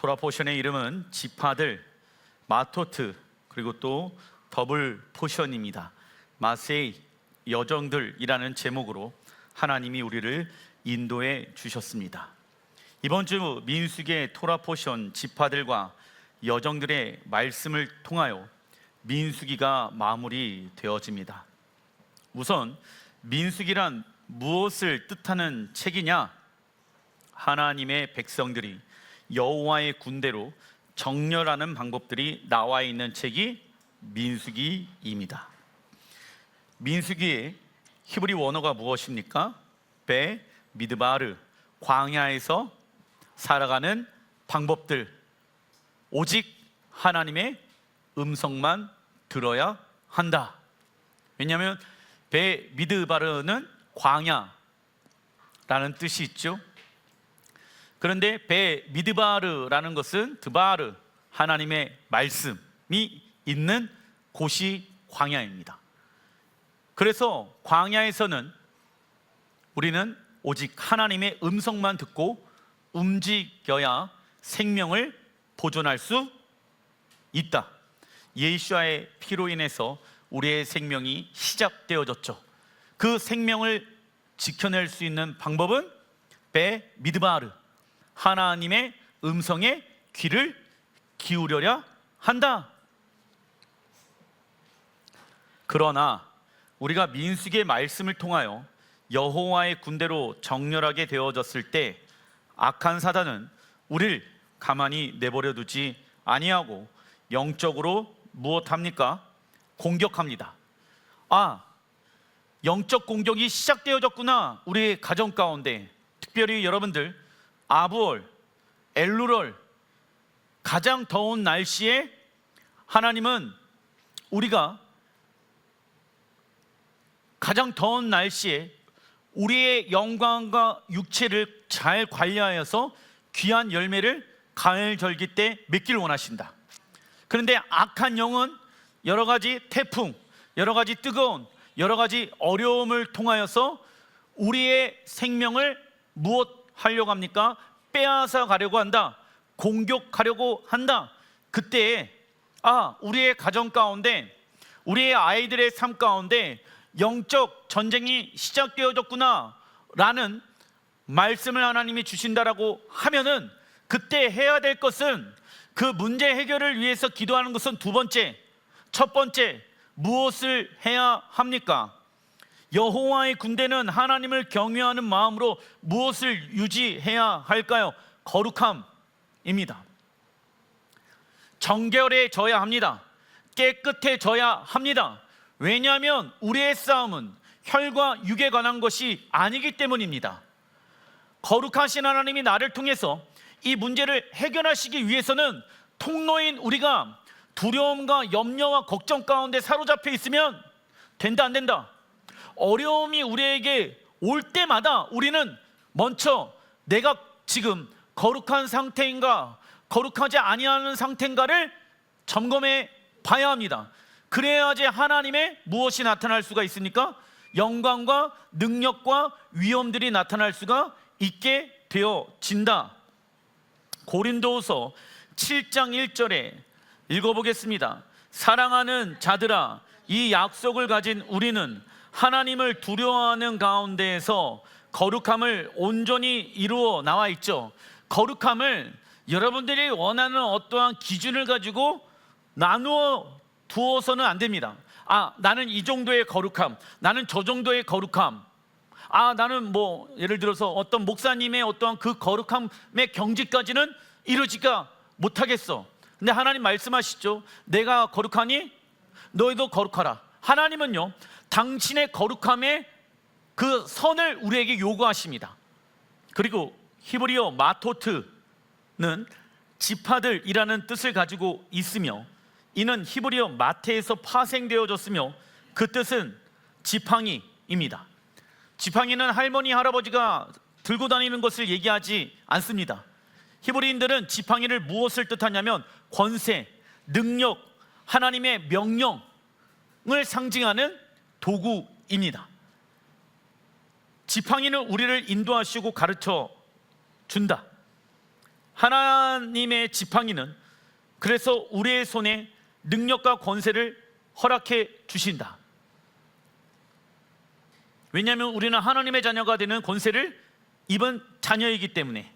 토라 포션의 이름은 지파들, 마토트, 그리고 또 더블 포션입니다. 마세이, 여정들이라는 제목으로 하나님이 우리를 인도해 주셨습니다. 이번 주 민수기의 토라 포션 지파들과 여정들의 말씀을 통하여 민수기가 마무리되어집니다. 우선 민수기란 무엇을 뜻하는 책이냐? 하나님의 백성들이 여호와의 군대로 정렬하는 방법들이 나와 있는 책이 민수기입니다. 민수기의 히브리 원어가 무엇입니까? 베 미드바르, 광야에서 살아가는 방법들, 오직 하나님의 음성만 들어야 한다. 왜냐하면 베 미드바르는 광야라는 뜻이 있죠. 그런데 베 미드바르라는 것은 드바르, 하나님의 말씀이 있는 곳이 광야입니다. 그래서 광야에서는 우리는 오직 하나님의 음성만 듣고 움직여야 생명을 보존할 수 있다. 예수와의 피로 인해서 우리의 생명이 시작되어졌죠. 그 생명을 지켜낼 수 있는 방법은 베 미드바르, 하나님의 음성에 귀를 기울여야 한다. 그러나 우리가 민수기의 말씀을 통하여 여호와의 군대로 정렬하게 되어졌을 때 악한 사단은 우리를 가만히 내버려 두지 아니하고 영적으로 무엇합니까? 공격합니다. 영적 공격이 시작되어졌구나. 우리의 가정 가운데, 특별히 여러분들 아부월, 엘루럴, 가장 더운 날씨에 하나님은 우리가 가장 더운 날씨에 우리의 영광과 육체를 잘 관리하여서 귀한 열매를 가을 절기 때 맺기를 원하신다. 그런데 악한 영은 여러 가지 태풍, 여러 가지 뜨거운, 여러 가지 어려움을 통하여서 우리의 생명을 무엇 하려고 합니까? 빼앗아 가려고 한다. 공격하려고 한다. 그때 우리의 가정 가운데, 우리의 아이들의 삶 가운데 영적 전쟁이 시작되어졌구나 라는 말씀을 하나님이 주신다라고 하면은 그때 해야 될 것은, 그 문제 해결을 위해서 기도하는 것은 두 번째, 첫 번째 무엇을 해야 합니까? 여호와의 군대는 하나님을 경외하는 마음으로 무엇을 유지해야 할까요? 거룩함입니다. 정결해져야 합니다. 깨끗해져야 합니다. 왜냐하면 우리의 싸움은 혈과 육에 관한 것이 아니기 때문입니다. 거룩하신 하나님이 나를 통해서 이 문제를 해결하시기 위해서는 통로인 우리가 두려움과 염려와 걱정 가운데 사로잡혀 있으면 된다, 안 된다? 어려움이 우리에게 올 때마다 우리는 먼저 내가 지금 거룩한 상태인가, 거룩하지 아니하는 상태인가를 점검해 봐야 합니다. 그래야지 하나님의 무엇이 나타날 수가 있습니까? 영광과 능력과 위엄들이 나타날 수가 있게 되어진다. 고린도후서 7장 1절에 읽어보겠습니다. 사랑하는 자들아, 이 약속을 가진 우리는 하나님을 두려워하는 가운데에서 거룩함을 온전히 이루어 나와 있죠. 거룩함을 여러분들이 원하는 어떠한 기준을 가지고 나누어 두어서는 안 됩니다. 나는 이 정도의 거룩함, 나는 저 정도의 거룩함, 나는 예를 들어서 어떤 목사님의 어떠한 그 거룩함의 경지까지는 이루지가 못하겠어. 근데 하나님 말씀하시죠. 내가 거룩하니 너희도 거룩하라. 하나님은요, 당신의 거룩함의 그 선을 우리에게 요구하십니다. 그리고 히브리어 마토트는 지파들이라는 뜻을 가지고 있으며, 이는 히브리어 마테에서 파생되어졌으며 그 뜻은 지팡이입니다. 지팡이는 할머니, 할아버지가 들고 다니는 것을 얘기하지 않습니다. 히브리인들은 지팡이를 무엇을 뜻하냐면 권세, 능력, 하나님의 명령을 상징하는 도구입니다. 지팡이는 우리를 인도하시고 가르쳐 준다. 하나님의 지팡이는 그래서 우리의 손에 능력과 권세를 허락해 주신다. 왜냐하면 우리는 하나님의 자녀가 되는 권세를 입은 자녀이기 때문에.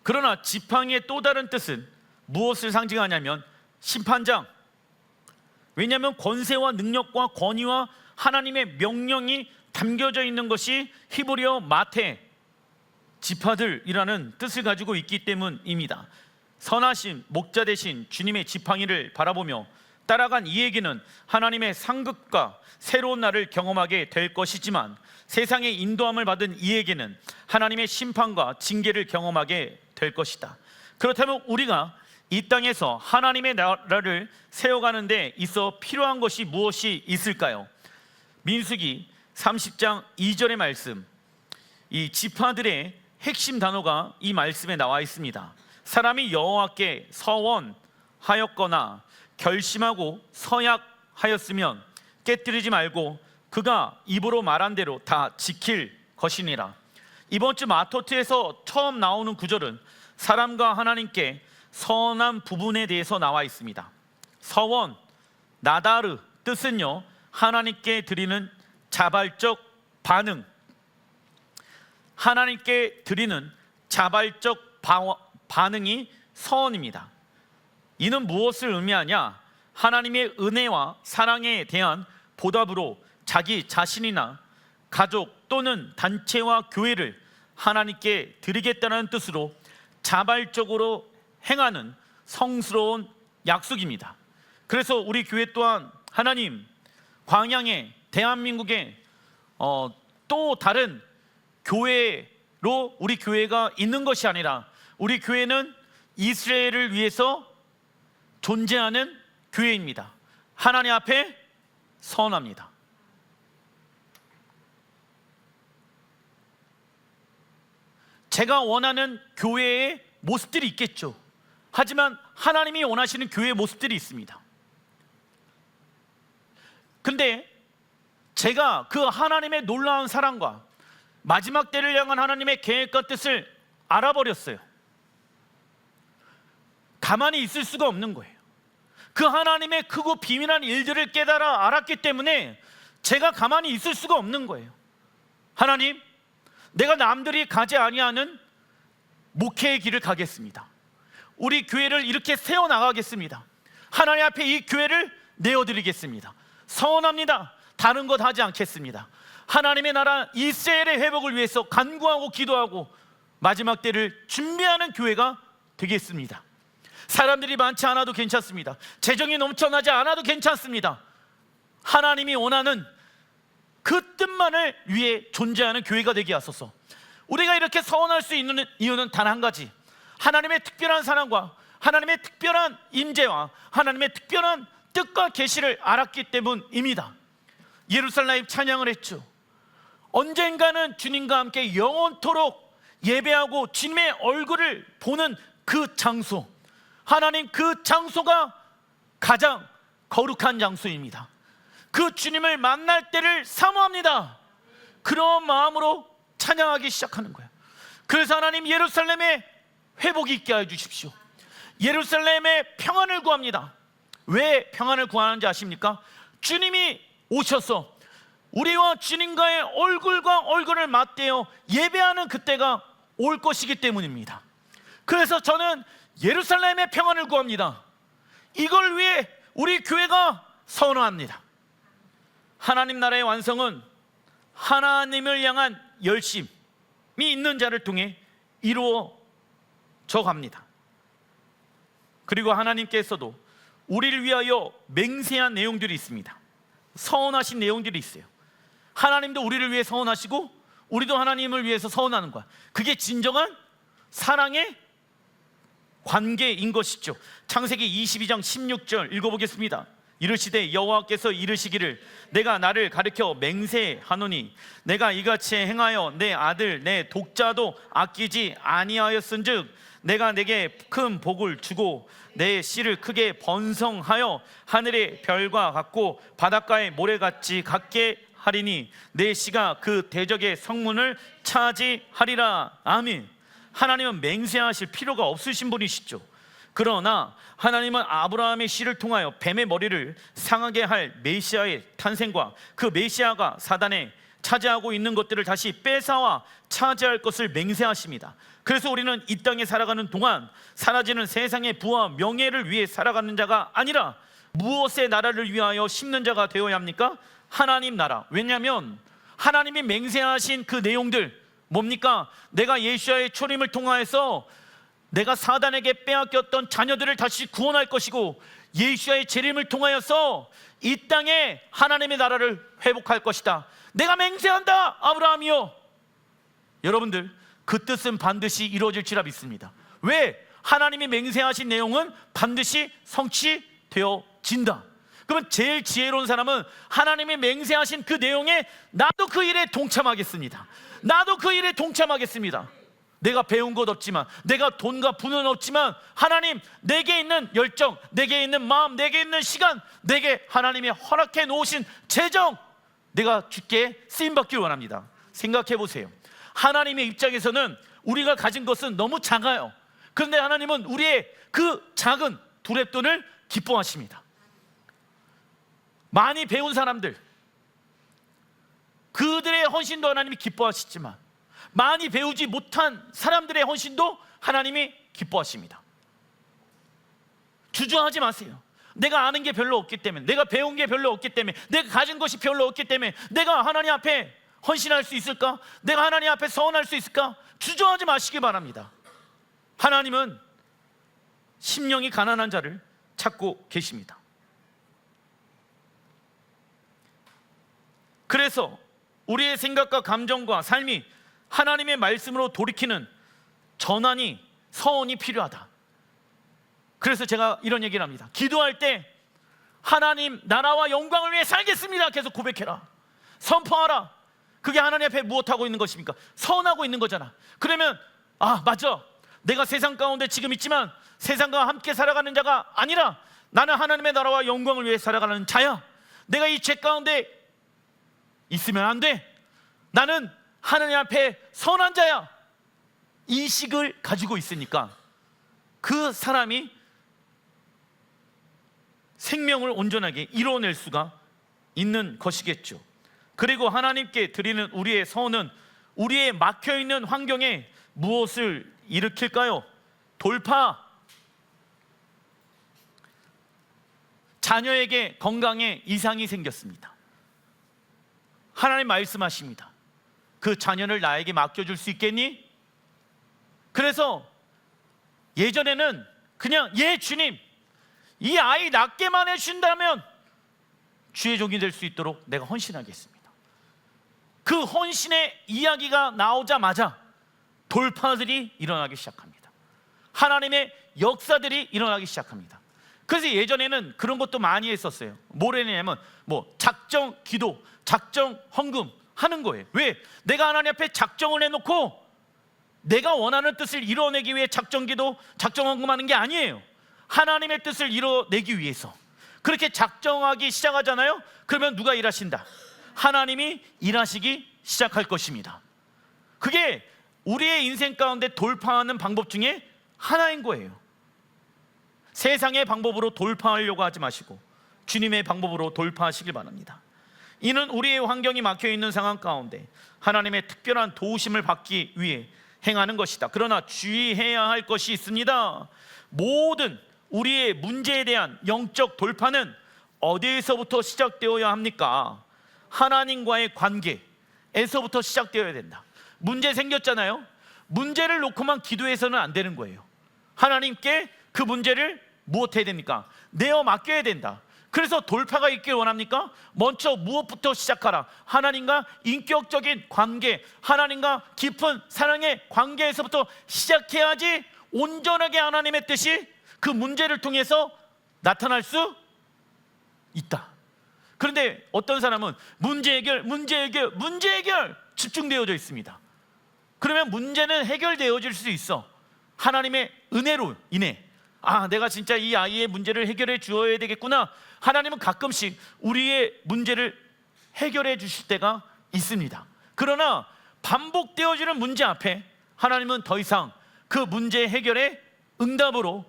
그러나 지팡이의 또 다른 뜻은 무엇을 상징하냐면 심판장. 왜냐하면 권세와 능력과 권위와 하나님의 명령이 담겨져 있는 것이 히브리어 마테 지파들이라는 뜻을 가지고 있기 때문입니다. 선하신 목자 되신 주님의 지팡이를 바라보며 따라간 이에게는 하나님의 상급과 새로운 날을 경험하게 될 것이지만, 세상의 인도함을 받은 이에게는 하나님의 심판과 징계를 경험하게 될 것이다. 그렇다면 우리가 이 땅에서 하나님의 나라를 세워가는 데 있어 필요한 것이 무엇이 있을까요? 민수기 30장 2절의 말씀, 이 지파들의 핵심 단어가 이 말씀에 나와 있습니다. 사람이 여호와께 서원하였거나 결심하고 서약하였으면 깨뜨리지 말고 그가 입으로 말한 대로 다 지킬 것이니라. 이번 주 마토트에서 처음 나오는 구절은 사람과 하나님께 서원한 부분에 대해서 나와 있습니다. 서원, 나다르 뜻은요, 하나님께 드리는 자발적 반응, 하나님께 드리는 자발적 반응이 서원입니다. 이는 무엇을 의미하냐? 하나님의 은혜와 사랑에 대한 보답으로 자기 자신이나 가족 또는 단체와 교회를 하나님께 드리겠다는 뜻으로 자발적으로 행하는 성스러운 약속입니다. 그래서 우리 교회 또한 하나님, 광양에, 대한민국에 또 다른 교회로 우리 교회가 있는 것이 아니라 우리 교회는 이스라엘을 위해서 존재하는 교회입니다. 하나님 앞에 서원합니다. 제가 원하는 교회의 모습들이 있겠죠. 하지만 하나님이 원하시는 교회의 모습들이 있습니다. 근데 제가 그 하나님의 놀라운 사랑과 마지막 때를 향한 하나님의 계획과 뜻을 알아버렸어요. 가만히 있을 수가 없는 거예요. 그 하나님의 크고 비밀한 일들을 깨달아 알았기 때문에 제가 가만히 있을 수가 없는 거예요. 하나님, 내가 남들이 가지 아니하는 목회의 길을 가겠습니다. 우리 교회를 이렇게 세워나가겠습니다. 하나님 앞에 이 교회를 내어드리겠습니다. 서원합니다. 다른 것 하지 않겠습니다. 하나님의 나라 이스라엘의 회복을 위해서 간구하고 기도하고 마지막 때를 준비하는 교회가 되겠습니다. 사람들이 많지 않아도 괜찮습니다. 재정이 넘쳐나지 않아도 괜찮습니다. 하나님이 원하는 그 뜻만을 위해 존재하는 교회가 되게 하소서. 우리가 이렇게 서원할 수 있는 이유는 단 한 가지, 하나님의 특별한 사랑과 하나님의 특별한 임재와 하나님의 특별한 뜻과 계시를 알았기 때문입니다. 예루살렘 찬양을 했죠. 언젠가는 주님과 함께 영원토록 예배하고 주님의 얼굴을 보는 그 장소, 하나님 그 장소가 가장 거룩한 장소입니다. 그 주님을 만날 때를 사모합니다. 그런 마음으로 찬양하기 시작하는 거예요. 그래서 하나님, 예루살렘에 회복이 있게 해주십시오. 예루살렘에 평안을 구합니다. 왜 평안을 구하는지 아십니까? 주님이 오셔서 우리와 주님과의 얼굴과 얼굴을 맞대어 예배하는 그때가 올 것이기 때문입니다. 그래서 저는 예루살렘의 평안을 구합니다. 이걸 위해 우리 교회가 선언합니다. 하나님 나라의 완성은 하나님을 향한 열심이 있는 자를 통해 이루어져 갑니다. 그리고 하나님께서도 우리를 위하여 맹세한 내용들이 있습니다. 서원하신 내용들이 있어요. 하나님도 우리를 위해 서원하시고 우리도 하나님을 위해서 서원하는 거야. 그게 진정한 사랑의 관계인 것이죠. 창세기 22장 16절 읽어보겠습니다. 이르시되 여호와께서 이르시기를 내가 나를 가리켜 맹세하노니 내가 이같이 행하여 내 아들 내 독자도 아끼지 아니하였은즉 내가 내게 큰 복을 주고 내 씨를 크게 번성하여 하늘의 별과 같고 바닷가의 모래같이 같게 하리니 내 씨가 그 대적의 성문을 차지하리라. 아멘. 하나님은 맹세하실 필요가 없으신 분이시죠. 그러나 하나님은 아브라함의 씨를 통하여 뱀의 머리를 상하게 할 메시아의 탄생과 그 메시아가 사단에 차지하고 있는 것들을 다시 뺏어와 차지할 것을 맹세하십니다. 그래서 우리는 이 땅에 살아가는 동안 사라지는 세상의 부와 명예를 위해 살아가는 자가 아니라 무엇의 나라를 위하여 심는 자가 되어야 합니까? 하나님 나라. 왜냐하면 하나님이 맹세하신 그 내용들 뭡니까? 내가 예수와의 초림을 통하여서 내가 사단에게 빼앗겼던 자녀들을 다시 구원할 것이고, 예수와의 재림을 통하여서 이 땅에 하나님의 나라를 회복할 것이다. 내가 맹세한다, 아브라함이요. 여러분들, 그 뜻은 반드시 이루어질지라 믿습니다. 왜? 하나님이 맹세하신 내용은 반드시 성취되어진다. 그러면 제일 지혜로운 사람은 하나님이 맹세하신 그 내용에 나도 그 일에 동참하겠습니다. 나도 그 일에 동참하겠습니다. 내가 배운 것 없지만, 내가 돈과 부는 없지만, 하나님 내게 있는 열정, 내게 있는 마음, 내게 있는 시간, 내게 하나님이 허락해 놓으신 재정, 내가 주께 쓰임받길 원합니다. 생각해 보세요. 하나님의 입장에서는 우리가 가진 것은 너무 작아요. 그런데 하나님은 우리의 그 작은 두렙돈을 기뻐하십니다. 많이 배운 사람들, 그들의 헌신도 하나님이 기뻐하시지만, 많이 배우지 못한 사람들의 헌신도 하나님이 기뻐하십니다. 주저하지 마세요. 내가 아는 게 별로 없기 때문에, 내가 배운 게 별로 없기 때문에, 내가 가진 것이 별로 없기 때문에 내가 하나님 앞에 헌신할 수 있을까? 내가 하나님 앞에 서원할 수 있을까? 주저하지 마시기 바랍니다. 하나님은 심령이 가난한 자를 찾고 계십니다. 그래서 우리의 생각과 감정과 삶이 하나님의 말씀으로 돌이키는 전환이, 서원이 필요하다. 그래서 제가 이런 얘기를 합니다. 기도할 때 하나님 나라와 영광을 위해 살겠습니다 계속 고백해라. 선포하라. 그게 하나님 앞에 무엇하고 있는 것입니까? 서원하고 있는 거잖아. 그러면 맞아, 내가 세상 가운데 지금 있지만 세상과 함께 살아가는 자가 아니라 나는 하나님의 나라와 영광을 위해 살아가는 자야. 내가 이 죄 가운데 있으면 안 돼. 나는 하나님 앞에 선한 자야. 인식을 가지고 있으니까 그 사람이 생명을 온전하게 이루어낼 수가 있는 것이겠죠. 그리고 하나님께 드리는 우리의 서원은 우리의 막혀있는 환경에 무엇을 일으킬까요? 돌파. 자녀에게 건강에 이상이 생겼습니다. 하나님 말씀하십니다. 그 자녀를 나에게 맡겨줄 수 있겠니? 그래서 예전에는 그냥 주님, 이 아이 낫게만 해준다면 주의 종이 될 수 있도록 내가 헌신하겠습니다. 그 헌신의 이야기가 나오자마자 돌파들이 일어나기 시작합니다. 하나님의 역사들이 일어나기 시작합니다. 그래서 예전에는 그런 것도 많이 했었어요. 뭘 했냐면 작정 기도, 작정 헌금 하는 거예요. 왜? 내가 하나님 앞에 작정을 해놓고 내가 원하는 뜻을 이뤄내기 위해 작정 기도, 작정 헌금하는 게 아니에요. 하나님의 뜻을 이뤄내기 위해서 그렇게 작정하기 시작하잖아요. 그러면 누가 일하신다? 하나님이 일하시기 시작할 것입니다. 그게 우리의 인생 가운데 돌파하는 방법 중에 하나인 거예요. 세상의 방법으로 돌파하려고 하지 마시고 주님의 방법으로 돌파하시길 바랍니다. 이는 우리의 환경이 막혀있는 상황 가운데 하나님의 특별한 도우심을 받기 위해 행하는 것이다. 그러나 주의해야 할 것이 있습니다. 모든 우리의 문제에 대한 영적 돌파는 어디에서부터 시작되어야 합니까? 하나님과의 관계에서부터 시작되어야 된다. 문제 생겼잖아요. 문제를 놓고만 기도해서는 안 되는 거예요. 하나님께 그 문제를 무엇해야 됩니까? 내어 맡겨야 된다. 그래서 돌파가 있길 원합니까? 먼저 무엇부터 시작하라? 하나님과 인격적인 관계, 하나님과 깊은 사랑의 관계에서부터 시작해야지 온전하게 하나님의 뜻이 그 문제를 통해서 나타날 수 있다. 그런데 어떤 사람은 문제 해결 집중되어져 있습니다. 그러면 문제는 해결되어질 수 있어. 하나님의 은혜로 인해 내가 진짜 이 아이의 문제를 해결해 주어야 되겠구나. 하나님은 가끔씩 우리의 문제를 해결해 주실 때가 있습니다. 그러나 반복되어지는 문제 앞에 하나님은 더 이상 그 문제 해결에 응답으로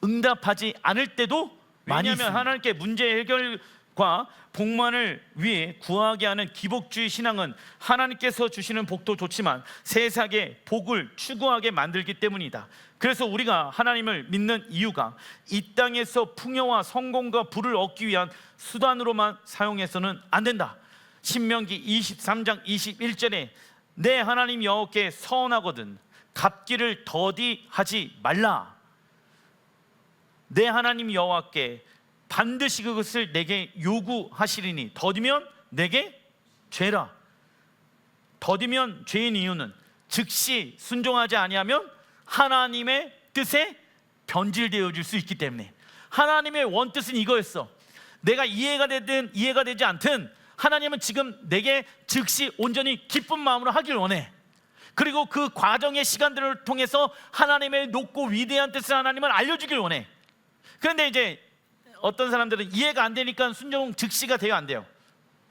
응답하지 않을 때도 많이 있습니다. 왜냐하면 하나님께 문제 해결과 복만을 위해 구하게 하는 기복주의 신앙은 하나님께서 주시는 복도 좋지만 세상의 복을 추구하게 만들기 때문이다. 그래서 우리가 하나님을 믿는 이유가 이 땅에서 풍요와 성공과 부를 얻기 위한 수단으로만 사용해서는 안 된다. 신명기 23장 21절에 내 하나님 여호와께 서원하거든 갚기를 더디하지 말라. 내 하나님 여호와께 반드시 그것을 내게 요구하시리니 더디면 내게 죄라. 더디면 죄인 이유는 즉시 순종하지 아니하면 하나님의 뜻에 변질되어질 수 있기 때문에. 하나님의 원뜻은 이거였어. 내가 이해가 되든 이해가 되지 않든 하나님은 지금 내게 즉시 온전히 기쁜 마음으로 하길 원해. 그리고 그 과정의 시간들을 통해서 하나님의 높고 위대한 뜻을 하나님은 알려주길 원해. 그런데 이제 어떤 사람들은 이해가 안 되니까 순종 즉시가 돼요, 안 돼요?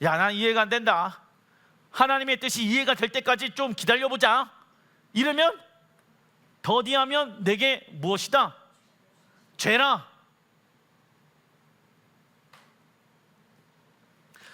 야, 난 이해가 안 된다. 하나님의 뜻이 이해가 될 때까지 좀 기다려보자. 이러면 더디하면 내게 무엇이다? 죄라.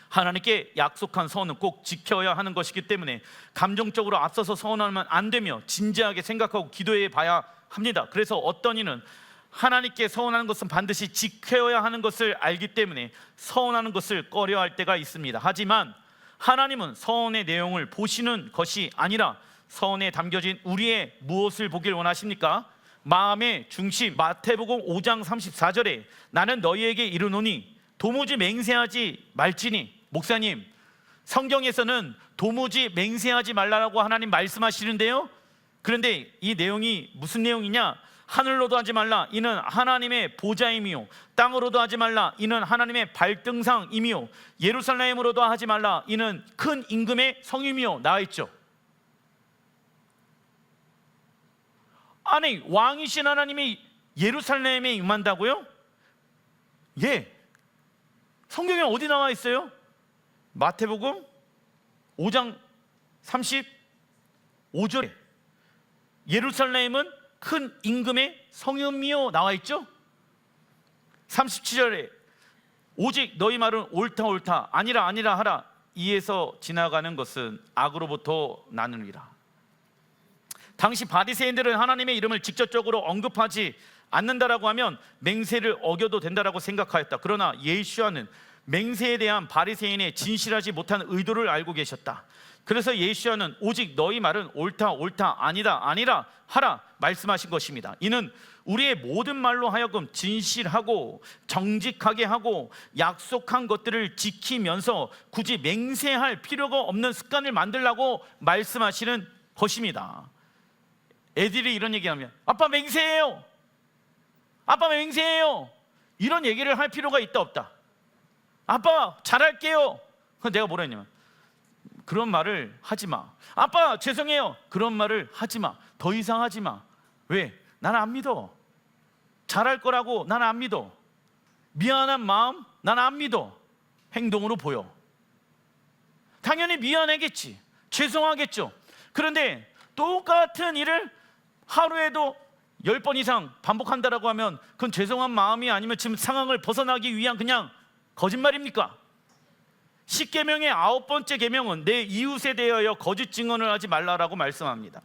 하나님께 약속한 서원은 꼭 지켜야 하는 것이기 때문에 감정적으로 앞서서 서원하면 안 되며 진지하게 생각하고 기도해 봐야 합니다. 그래서 어떤 이는 하나님께 서원하는 것은 반드시 지켜야 하는 것을 알기 때문에 서원하는 것을 꺼려할 때가 있습니다. 하지만 하나님은 서원의 내용을 보시는 것이 아니라 서원에 담겨진 우리의 무엇을 보길 원하십니까? 마음의 중심. 마태복음 5장 34절에 나는 너희에게 이르노니 도무지 맹세하지 말지니. 목사님, 성경에서는 도무지 맹세하지 말라고 하나님 말씀하시는데요, 그런데 이 내용이 무슨 내용이냐? 하늘로도 하지 말라, 이는 하나님의 보좌임이요. 땅으로도 하지 말라, 이는 하나님의 발등상임이요. 예루살렘으로도 하지 말라, 이는 큰 임금의 성임이요. 나와있죠. 아니, 왕이신 하나님이 예루살렘에 임한다고요? 예. 성경에 어디 나와 있어요? 마태복음 5장 35절에 예루살렘은 큰 임금의 성임이요 나와 있죠? 37절에 오직 너희 말은 옳다 옳다 아니라 아니라 하라. 이에서 지나가는 것은 악으로부터 나느니라. 당시 바리새인들은 하나님의 이름을 직접적으로 언급하지 않는다라고 하면 맹세를 어겨도 된다라고 생각하였다. 그러나 예수와는 맹세에 대한 바리새인의 진실하지 못한 의도를 알고 계셨다. 그래서 예수와는 오직 너희 말은 옳다 옳다 아니다 아니라 하라 말씀하신 것입니다. 이는 우리의 모든 말로 하여금 진실하고 정직하게 하고 약속한 것들을 지키면서 굳이 맹세할 필요가 없는 습관을 만들라고 말씀하시는 것입니다. 애들이 이런 얘기하면 아빠 맹세해요, 아빠 맹세해요, 이런 얘기를 할 필요가 있다 없다? 아빠 잘할게요. 내가 뭐라 했냐면 그런 말을 하지 마. 아빠 죄송해요. 그런 말을 하지 마. 더 이상 하지 마. 왜? 나는 안 믿어. 잘할 거라고 나는 안 믿어. 미안한 마음 나는 안 믿어. 행동으로 보여. 당연히 미안하겠지, 죄송하겠죠. 그런데 똑같은 일을 하루에도 10번 이상 반복한다라고 하면 그건 죄송한 마음이 아니면 지금 상황을 벗어나기 위한 그냥 거짓말입니까? 10계명의 9번째 계명은 내 이웃에 대하여 거짓 증언을 하지 말라라고 말씀합니다.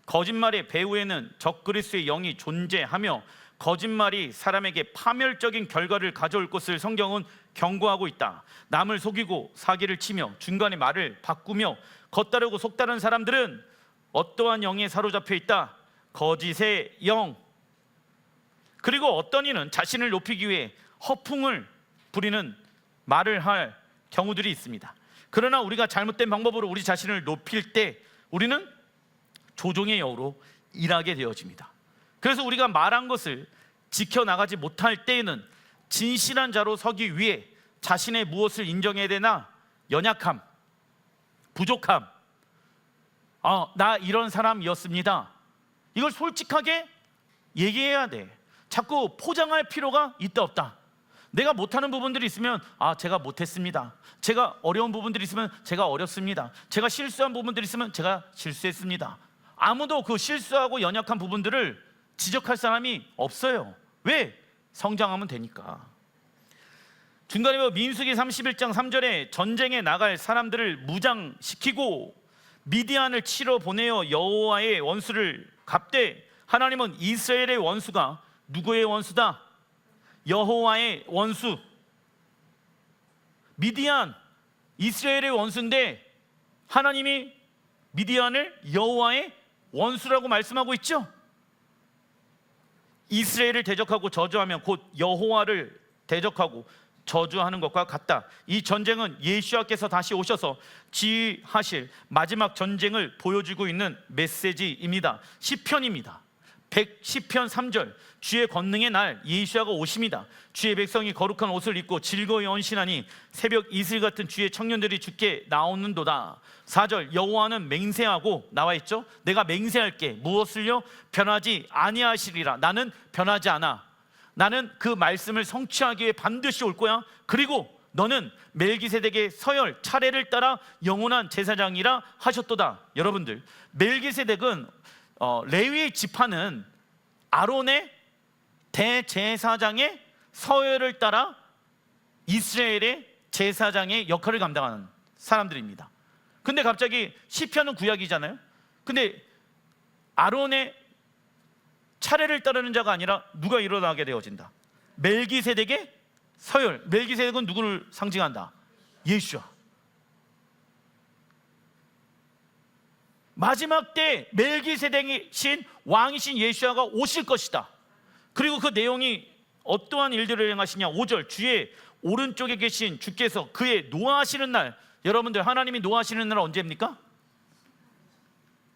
거짓말의 배후에는 적그리스도의 영이 존재하며 거짓말이 사람에게 파멸적인 결과를 가져올 것을 성경은 경고하고 있다. 남을 속이고 사기를 치며 중간에 말을 바꾸며 겉다르고 속다른 사람들은 어떠한 영에 사로잡혀 있다? 거짓의 영. 그리고 어떤 이는 자신을 높이기 위해 허풍을 부리는 말을 할 경우들이 있습니다. 그러나 우리가 잘못된 방법으로 우리 자신을 높일 때 우리는 조종의 여우로 일하게 되어집니다. 그래서 우리가 말한 것을 지켜나가지 못할 때에는 진실한 자로 서기 위해 자신의 무엇을 인정해야 되나? 연약함, 부족함, 나 이런 사람이었습니다, 이걸 솔직하게 얘기해야 돼. 자꾸 포장할 필요가 있다 없다? 내가 못하는 부분들이 있으면 제가 못했습니다. 제가 어려운 부분들이 있으면 제가 어렵습니다. 제가 실수한 부분들이 있으면 제가 실수했습니다. 아무도 그 실수하고 연약한 부분들을 지적할 사람이 없어요. 왜? 성장하면 되니까. 중간에 민수기 31장 3절에 전쟁에 나갈 사람들을 무장시키고 미디안을 치러 보내어 여호와의 원수를 갚되, 하나님은 이스라엘의 원수가 누구의 원수다? 여호와의 원수. 미디안, 이스라엘의 원수인데 하나님이 미디안을 여호와의 원수라고 말씀하고 있죠. 이스라엘을 대적하고 저주하면 곧 여호와를 대적하고 저주하는 것과 같다. 이 전쟁은 예수와께서 다시 오셔서 지휘하실 마지막 전쟁을 보여주고 있는 메시지입니다. 시편입니다. 110편 3절, 주의 권능의 날 예수와가 오십니다. 주의 백성이 거룩한 옷을 입고 즐거이 헌신하니 새벽 이슬 같은 주의 청년들이 주께 나오는도다. 4절, 여호와는 맹세하고 나와 있죠. 내가 맹세할게. 무엇을요? 변하지 아니하시리라. 나는 변하지 않아. 나는 그 말씀을 성취하기 위해 반드시 올 거야. 그리고 너는 멜기세덱의 서열 차례를 따라 영원한 제사장이라 하셨도다. 여러분들, 멜기세덱은 레위의 지파는 아론의 대제사장의 서열을 따라 이스라엘의 제사장의 역할을 감당하는 사람들입니다. 근데 갑자기 시편은 구약이잖아요. 근데 아론의 차례를 따르는 자가 아니라 누가 일어나게 되어진다? 멜기세덱의 서열. 멜기세덱은 누구를 상징한다? 예수와. 마지막 때 멜기세덱이신 왕이신 예수와가 오실 것이다. 그리고 그 내용이 어떠한 일들을 행하시냐? 5절, 주의 오른쪽에 계신 주께서 그의 노하시는 날. 여러분들, 하나님이 노하시는 날은 언제입니까?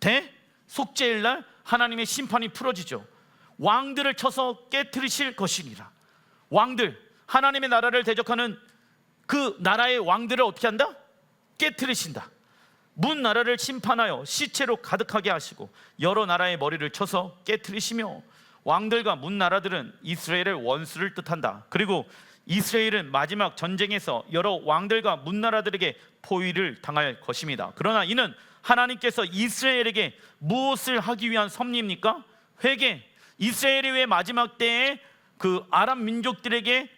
대속죄일 날 하나님의 심판이 풀어지죠. 왕들을 쳐서 깨트리실 것이니라. 왕들, 하나님의 나라를 대적하는 그 나라의 왕들을 어떻게 한다? 깨트리신다. 문 나라를 심판하여 시체로 가득하게 하시고 여러 나라의 머리를 쳐서 깨트리시며, 왕들과 문 나라들은 이스라엘의 원수를 뜻한다. 그리고 이스라엘은 마지막 전쟁에서 여러 왕들과 문 나라들에게 포위를 당할 것입니다. 그러나 이는 하나님께서 이스라엘에게 무엇을 하기 위한 섭리입니까? 회개. 이스라엘이 왜 마지막 때에 그 아람 민족들에게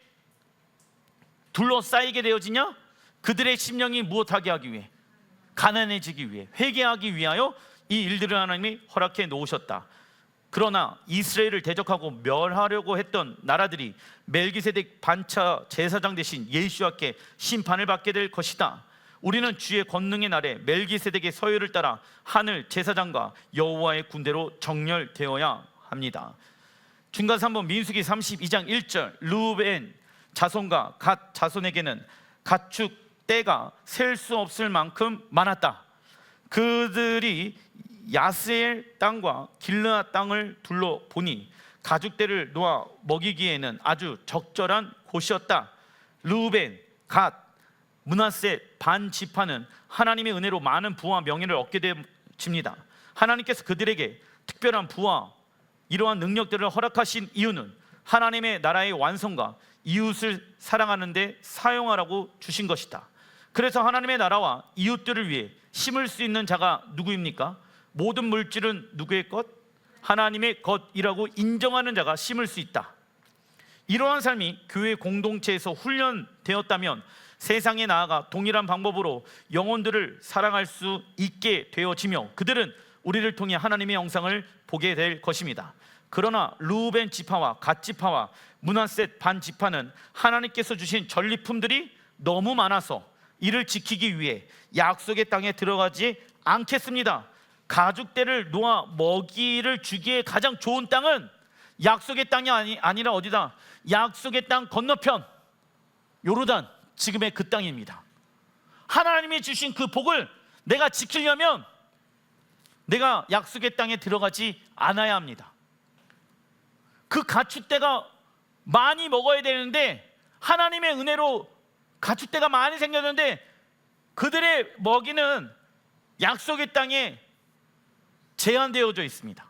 둘러싸이게 되어지냐? 그들의 심령이 무엇하게 하기 위해? 가난해지기 위해, 회개하기 위하여 이 일들을 하나님이 허락해 놓으셨다. 그러나 이스라엘을 대적하고 멸하려고 했던 나라들이 멜기세덱 반차 제사장 대신 예수와께 심판을 받게 될 것이다. 우리는 주의 권능의 날에 멜기세덱의 서열을 따라 하늘 제사장과 여호와의 군대로 정렬되어야 합니다. 중간에서 한번 민수기 32장 1절, 르우벤 자손과 갓 자손에게는 가축 떼가 셀 수 없을 만큼 많았다. 그들이 야스엘 땅과 길르앗 땅을 둘러보니 가축떼를 놓아 먹이기에는 아주 적절한 곳이었다. 르우벤, 갓, 므낫세 반 지파는 하나님의 은혜로 많은 부와 명예를 얻게 됩니다. 하나님께서 그들에게 특별한 부와 이러한 능력들을 허락하신 이유는 하나님의 나라의 완성과 이웃을 사랑하는 데 사용하라고 주신 것이다. 그래서 하나님의 나라와 이웃들을 위해 심을 수 있는 자가 누구입니까? 모든 물질은 누구의 것? 하나님의 것이라고 인정하는 자가 심을 수 있다. 이러한 삶이 교회 공동체에서 훈련되었다면 세상에 나아가 동일한 방법으로 영혼들을 사랑할 수 있게 되어지며 그들은 우리를 통해 하나님의 영상을 보게 될 것입니다. 그러나 르우벤 지파와 갓 지파와 므낫셋 반 지파는 하나님께서 주신 전리품들이 너무 많아서 이를 지키기 위해 약속의 땅에 들어가지 않겠습니다. 가축떼를 놓아 먹이를 주기에 가장 좋은 땅은 약속의 땅이 아니라 어디다? 약속의 땅 건너편 요르단, 지금의 그 땅입니다. 하나님이 주신 그 복을 내가 지키려면 내가 약속의 땅에 들어가지 않아야 합니다. 그 가축떼가 많이 먹어야 되는데 하나님의 은혜로 가축떼가 많이 생겼는데 그들의 먹이는 약속의 땅에 제한되어져 있습니다.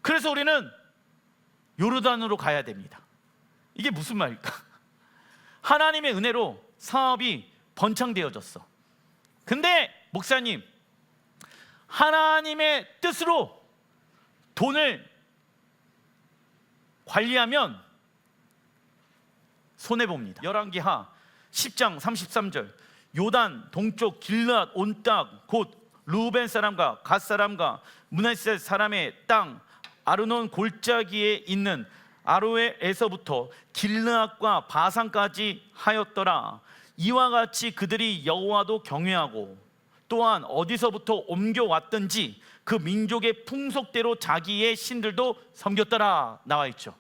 그래서 우리는 요르단으로 가야 됩니다. 이게 무슨 말일까? 하나님의 은혜로 사업이 번창되어졌어. 근데 목사님, 하나님의 뜻으로 돈을 관리하면 손해봅니다. 열왕기하 10장 33절, 요단 동쪽 길르앗 온 땅 곧 루벤 사람과 갓 사람과 므낫세 사람의 땅 아르논 골짜기에 있는 아로에에서부터 길르앗과 바산까지 하였더라. 이와 같이 그들이 여호와도 경외하고 또한 어디서부터 옮겨왔든지 그 민족의 풍속대로 자기의 신들도 섬겼더라 나와 있죠.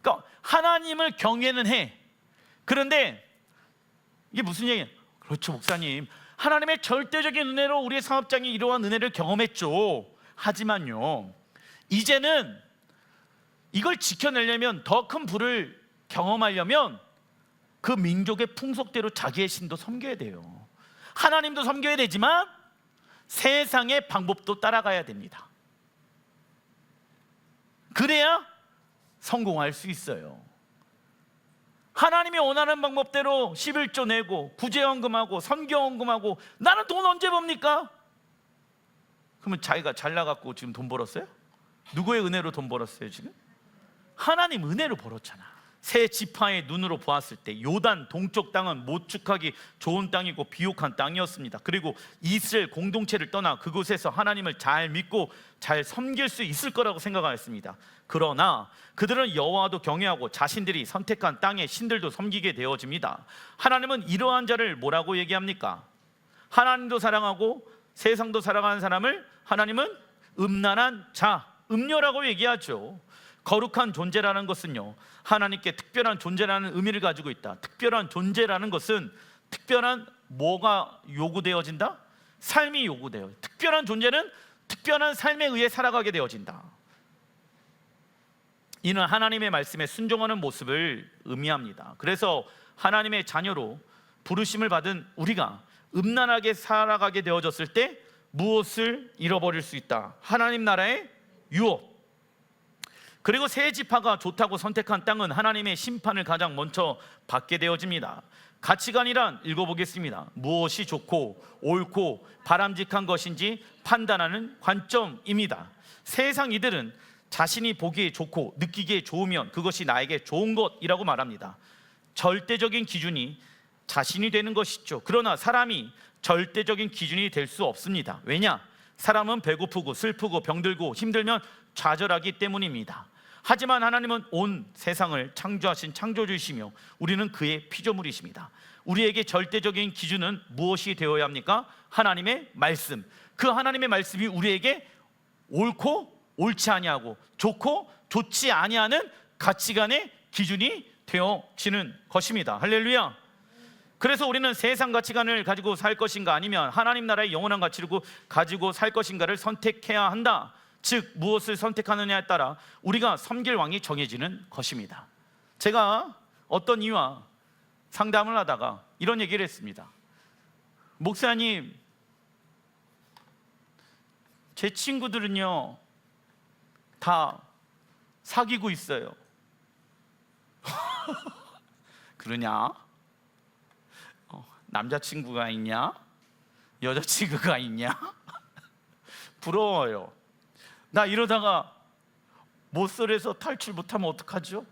그러니까 하나님을 경외는 해. 그런데 이게 무슨 얘기예요? 그렇죠, 목사님. 하나님의 절대적인 은혜로 우리의 사업장이 이러한 은혜를 경험했죠. 하지만요, 이제는 이걸 지켜내려면, 더 큰 부를 경험하려면 그 민족의 풍속대로 자기의 신도 섬겨야 돼요. 하나님도 섬겨야 되지만 세상의 방법도 따라가야 됩니다. 그래야 성공할 수 있어요. 하나님이 원하는 방법대로 11조 내고 구제헌금하고 선교헌금하고 나는 돈 언제 법니까? 그러면 자기가 잘나갖고 지금 돈 벌었어요? 누구의 은혜로 돈 벌었어요 지금? 하나님 은혜로 벌었잖아. 세 지파의 눈으로 보았을 때 요단 동쪽 땅은 모축하기 좋은 땅이고 비옥한 땅이었습니다. 그리고 이스라엘 공동체를 떠나 그곳에서 하나님을 잘 믿고 잘 섬길 수 있을 거라고 생각하였습니다. 그러나 그들은 여호와도 경외하고 자신들이 선택한 땅의 신들도 섬기게 되어집니다. 하나님은 이러한 자를 뭐라고 얘기합니까? 하나님도 사랑하고 세상도 사랑하는 사람을 하나님은 음란한 자, 음녀라고 얘기하죠. 거룩한 존재라는 것은요, 하나님께 특별한 존재라는 의미를 가지고 있다. 특별한 존재라는 것은 특별한 뭐가 요구되어진다? 삶이 요구돼요. 특별한 존재는 특별한 삶에 의해 살아가게 되어진다. 이는 하나님의 말씀에 순종하는 모습을 의미합니다. 그래서 하나님의 자녀로 부르심을 받은 우리가 음란하게 살아가게 되어졌을 때 무엇을 잃어버릴 수 있다? 하나님 나라의 유업. 그리고 세 지파가 좋다고 선택한 땅은 하나님의 심판을 가장 먼저 받게 되어집니다. 가치관이란 읽어보겠습니다. 무엇이 좋고 옳고 바람직한 것인지 판단하는 관점입니다. 세상 이들은 자신이 보기에 좋고 느끼기에 좋으면 그것이 나에게 좋은 것이라고 말합니다. 절대적인 기준이 자신이 되는 것이죠. 그러나 사람이 절대적인 기준이 될 수 없습니다. 왜냐? 사람은 배고프고 슬프고 병들고 힘들면 좌절하기 때문입니다. 하지만 하나님은 온 세상을 창조하신 창조주이시며 우리는 그의 피조물이십니다. 우리에게 절대적인 기준은 무엇이 되어야 합니까? 하나님의 말씀. 그 하나님의 말씀이 우리에게 옳고 옳지 아니하고 좋고 좋지 아니하는 가치관의 기준이 되어지는 것입니다. 할렐루야. 그래서 우리는 세상 가치관을 가지고 살 것인가 아니면 하나님 나라의 영원한 가치를 가지고 살 것인가를 선택해야 한다. 즉 무엇을 선택하느냐에 따라 우리가 섬길 왕이 정해지는 것입니다. 제가 어떤 이와 상담을 하다가 이런 얘기를 했습니다. 목사님, 제 친구들은요 다 사귀고 있어요. 그러냐? 남자친구가 있냐? 여자친구가 있냐? 부러워요. 나 이러다가 모쏠에서 탈출 못하면 어떡하죠?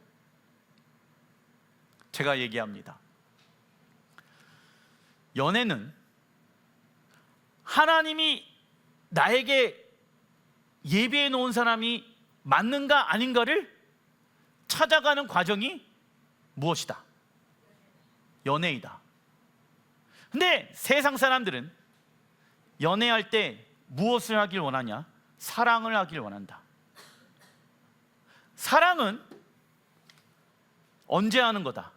제가 얘기합니다. 연애는 하나님이 나에게 예비해 놓은 사람이 맞는가 아닌가를 찾아가는 과정이 무엇이다? 연애이다. 근데 세상 사람들은 연애할 때 무엇을 하길 원하냐? 사랑을 하길 원한다. 사랑은 언제 하는 거다?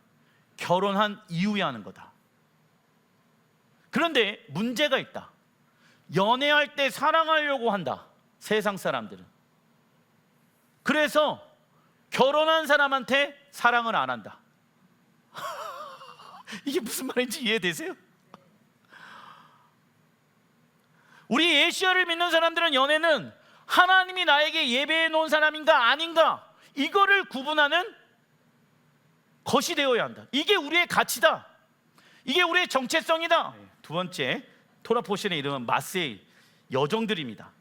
결혼한 이후에 하는 거다. 그런데 문제가 있다. 연애할 때 사랑하려고 한다, 세상 사람들은. 그래서 결혼한 사람한테 사랑을 안 한다. 이게 무슨 말인지 이해되세요? 우리 예수를 믿는 사람들은 연애는 하나님이 나에게 예배해 놓은 사람인가 아닌가, 이거를 구분하는 것이 되어야 한다. 이게 우리의 가치다. 이게 우리의 정체성이다. 두 번째, 토라 포션의 이름은 마세이, 여종들입니다.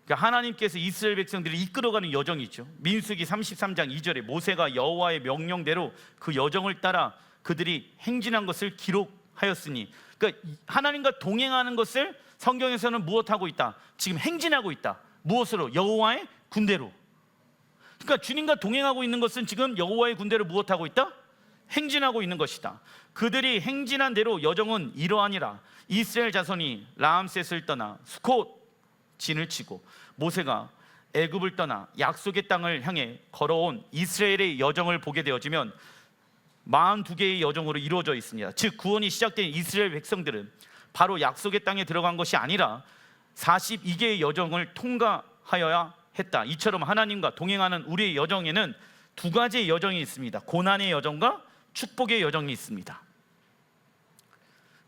그러니까 하나님께서 이스라엘 백성들을 이끌어가는 여정이죠. 민수기 33장 2절에 모세가 여호와의 명령대로 그 여정을 따라 그들이 행진한 것을 기록하였으니, 그러니까 하나님과 동행하는 것을 성경에서는 무엇하고 있다? 지금 행진하고 있다. 무엇으로? 여호와의 군대로. 그러니까 주님과 동행하고 있는 것은 지금 여호와의 군대로 무엇하고 있다? 행진하고 있는 것이다. 그들이 행진한 대로 여정은 이러하니라. 이스라엘 자손이 라암셋을 떠나 수콧 진을 치고 모세가 애굽을 떠나 약속의 땅을 향해 걸어온 이스라엘의 여정을 보게 되어지면 42개의 여정으로 이루어져 있습니다. 즉 구원이 시작된 이스라엘 백성들은 바로 약속의 땅에 들어간 것이 아니라 42개의 여정을 통과하여야 했다. 이처럼 하나님과 동행하는 우리의 여정에는 두 가지의 여정이 있습니다. 고난의 여정과 축복의 여정이 있습니다.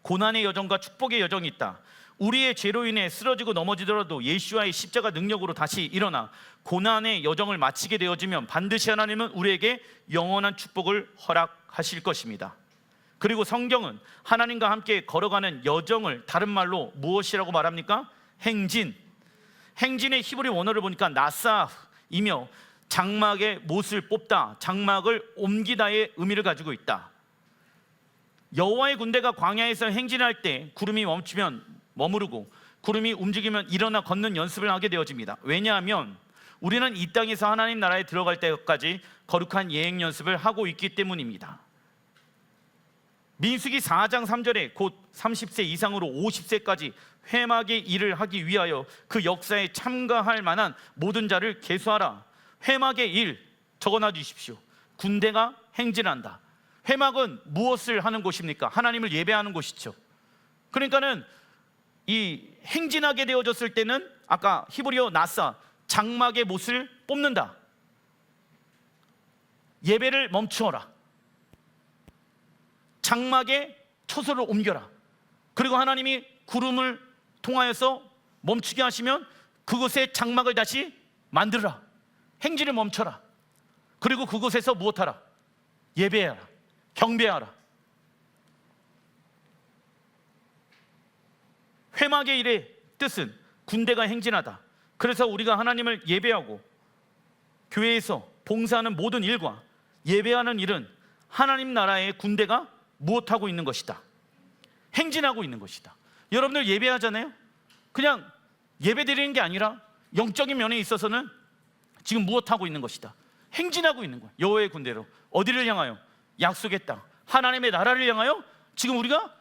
고난의 여정과 축복의 여정이 있다. 우리의 죄로 인해 쓰러지고 넘어지더라도 예수와의 십자가 능력으로 다시 일어나 고난의 여정을 마치게 되어지면 반드시 하나님은 우리에게 영원한 축복을 허락하실 것입니다. 그리고 성경은 하나님과 함께 걸어가는 여정을 다른 말로 무엇이라고 말합니까? 행진. 행진의 히브리 원어를 보니까 나사이며 장막의 못을 뽑다, 장막을 옮기다의 의미를 가지고 있다. 여호와의 군대가 광야에서 행진할 때 구름이 멈추면 머무르고 구름이 움직이면 일어나 걷는 연습을 하게 되어집니다. 왜냐하면 우리는 이 땅에서 하나님 나라에 들어갈 때까지 거룩한 예행 연습을 하고 있기 때문입니다. 민수기 4장 3절에 곧 30세 이상으로 50세까지 회막의 일을 하기 위하여 그 역사에 참가할 만한 모든 자를 계수하라. 회막의 일 적어놔 주십시오. 군대가 행진한다. 회막은 무엇을 하는 곳입니까? 하나님을 예배하는 곳이죠. 그러니까는 이 행진하게 되어졌을 때는 아까 히브리어 나사, 장막의 못을 뽑는다. 예배를 멈추어라. 장막의 초소를 옮겨라. 그리고 하나님이 구름을 통하여서 멈추게 하시면 그곳에 장막을 다시 만들어라. 행진을 멈춰라. 그리고 그곳에서 무엇하라? 예배하라. 경배하라. 회막의 일의 뜻은 군대가 행진하다. 그래서 우리가 하나님을 예배하고 교회에서 봉사하는 모든 일과 예배하는 일은 하나님 나라의 군대가 무엇하고 있는 것이다? 행진하고 있는 것이다. 여러분들 예배하잖아요. 그냥 예배 드리는 게 아니라 영적인 면에 있어서는 지금 무엇하고 있는 것이다? 행진하고 있는 거예요. 여호와의 군대로. 어디를 향하여? 약속의 땅, 하나님의 나라를 향하여 지금 우리가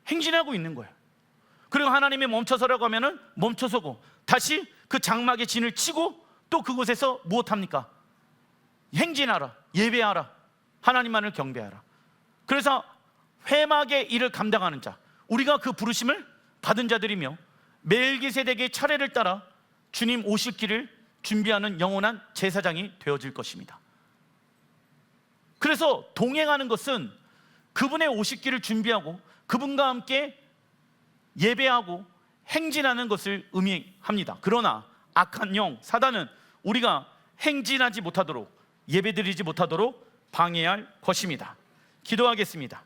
행진하고 있는 거예요. 그리고 하나님이 멈춰서라고 하면은 멈춰서고 다시 그 장막의 진을 치고 또 그곳에서 무엇합니까? 행진하라, 예배하라, 하나님만을 경배하라. 그래서 회막의 일을 감당하는 자, 우리가 그 부르심을 받은 자들이며 멜기세덱의 차례를 따라 주님 오실 길을 준비하는 영원한 제사장이 되어질 것입니다. 그래서 동행하는 것은 그분의 오실 길을 준비하고 그분과 함께 예배하고 행진하는 것을 의미합니다. 그러나 악한 영 사단은 우리가 행진하지 못하도록, 예배드리지 못하도록 방해할 것입니다. 기도하겠습니다.